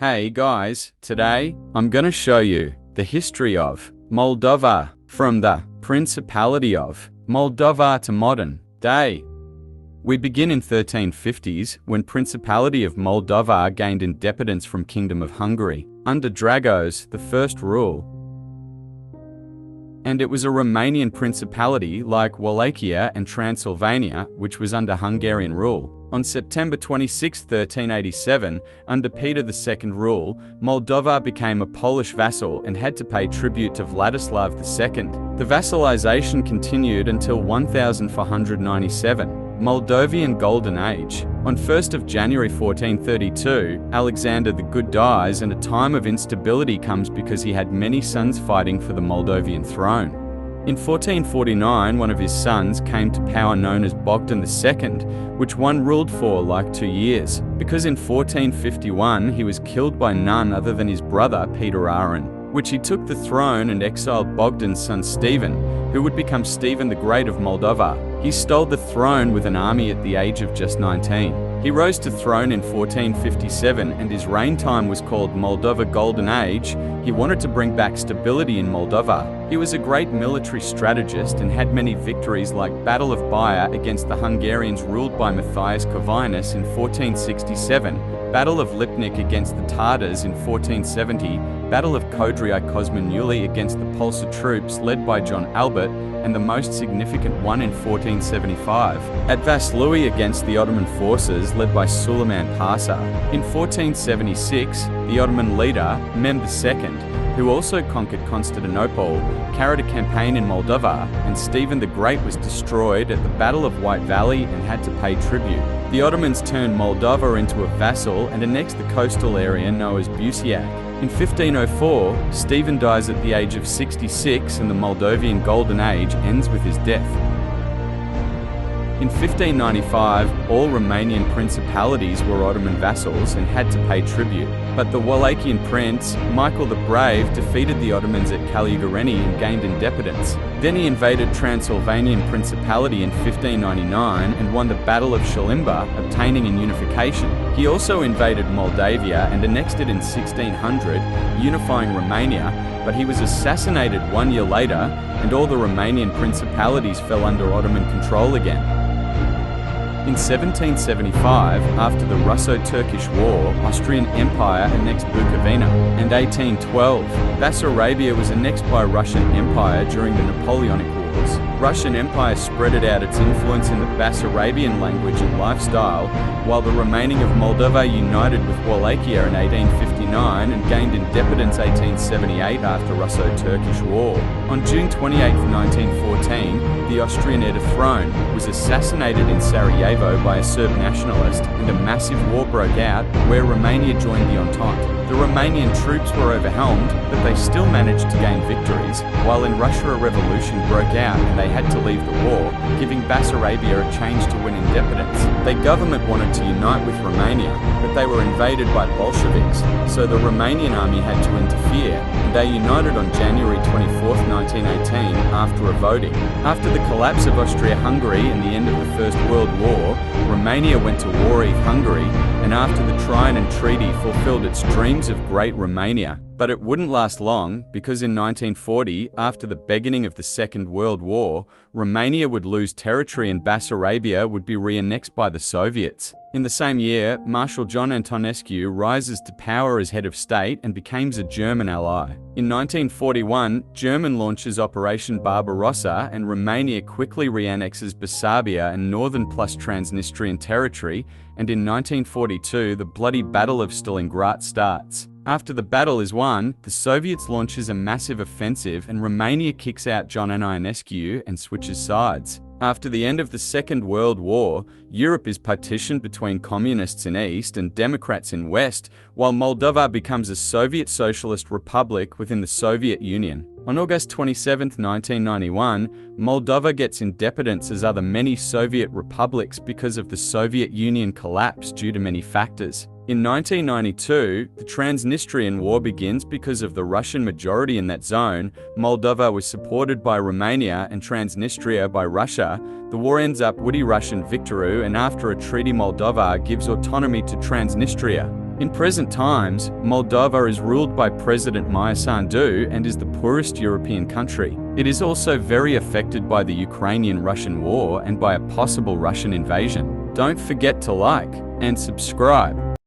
Hey guys, today I'm gonna show you the history of Moldova from the Principality of Moldova to modern day. We begin in 1350s when Principality of Moldova gained independence from Kingdom of Hungary under Dragos the First rule. And it was a Romanian principality like Wallachia and Transylvania, which was under Hungarian rule. On September 26, 1387, under Peter II rule, Moldova became a Polish vassal and had to pay tribute to Vladislav II. The vassalization continued until 1497, Moldovan Golden Age. On 1st of January 1432, Alexander the Good dies and a time of instability comes because he had many sons fighting for the Moldovan throne. In 1449, one of his sons came to power known as Bogdan II, which one ruled for like 2 years, because in 1451 he was killed by none other than his brother Peter Aaron, which he took the throne and exiled Bogdan's son Stephen, who would become Stephen the Great of Moldova. He stole the throne with an army at the age of just 19. He rose to throne in 1457 and his reign time was called Moldova Golden Age. He wanted to bring back stability in Moldova. He was a great military strategist and had many victories like Battle of Baia against the Hungarians ruled by Matthias Corvinus in 1467, Battle of Lipnik against the Tatars in 1470, Battle of Kodrai Kosmanuli against the Polsa troops led by John Albert, and the most significant one in 1475, at Vaslui against the Ottoman forces led by Suleiman Pasha. In 1476, the Ottoman leader, Mehmed II, who also conquered Constantinople, carried a campaign in Moldova, and Stephen the Great was destroyed at the Battle of White Valley and had to pay tribute. The Ottomans turned Moldova into a vassal and annexed the coastal area known as Busiak. In 1504, Stephen dies at the age of 66 and the Moldovan Golden Age ends with his death. In 1595, all Romanian principalities were Ottoman vassals and had to pay tribute, but the Wallachian prince, Michael the Brave, defeated the Ottomans at Calugareni and gained independence. Then he invaded Transylvanian Principality in 1599 and won the Battle of Shalimba, obtaining an unification. He also invaded Moldavia and annexed it in 1600, unifying Romania, but he was assassinated 1 year later and all the Romanian principalities fell under Ottoman control again. In 1775, after the Russo-Turkish War, Austrian Empire annexed Bukovina. In 1812, Bessarabia was annexed by Russian Empire during the Napoleonic Wars. Russian Empire spread out its influence in the Bessarabian language and lifestyle, while the remaining of Moldova united with Wallachia in 1859 and gained independence 1878 after Russo-Turkish War. On June 28, 1914, the Austrian heir to throne was assassinated in Sarajevo by a Serb nationalist and a massive war broke out where Romania joined the Entente. The Romanian troops were overwhelmed, but they still managed to gain victories, while in Russia a revolution broke out and they had to leave the war, giving Bessarabia a chance to win independence. The government wanted to unite with Romania, but they were invaded by Bolsheviks, so the Romanian army had to interfere, and they united on January 24, 1918, after a voting. After the collapse of Austria-Hungary and the end of the First World War, Romania went to war with Hungary, and after the Trianon Treaty fulfilled its dreams of Great Romania. But it wouldn't last long, because in 1940, after the beginning of the Second World War, Romania would lose territory and Bessarabia would be re-annexed by the Soviets. In the same year, Marshal John Antonescu rises to power as head of state and becomes a German ally. In 1941, German launches Operation Barbarossa and Romania quickly re-annexes Bessarabia and northern plus Transnistrian territory, and in 1942, the bloody Battle of Stalingrad starts. After the battle is won, the Soviets launches a massive offensive and Romania kicks out John Ionescu and switches sides. After the end of the Second World War, Europe is partitioned between communists in East and Democrats in West, while Moldova becomes a Soviet Socialist Republic within the Soviet Union. On August 27, 1991, Moldova gets independence as other many Soviet republics because of the Soviet Union collapse due to many factors. In 1992, the Transnistrian War begins because of the Russian majority in that zone. Moldova was supported by Romania and Transnistria by Russia. The war ends up with a Russian victory, and after a treaty Moldova gives autonomy to Transnistria. In present times, Moldova is ruled by President Maia Sandu and is the poorest European country. It is also very affected by the Ukrainian-Russian war and by a possible Russian invasion. Don't forget to like and subscribe.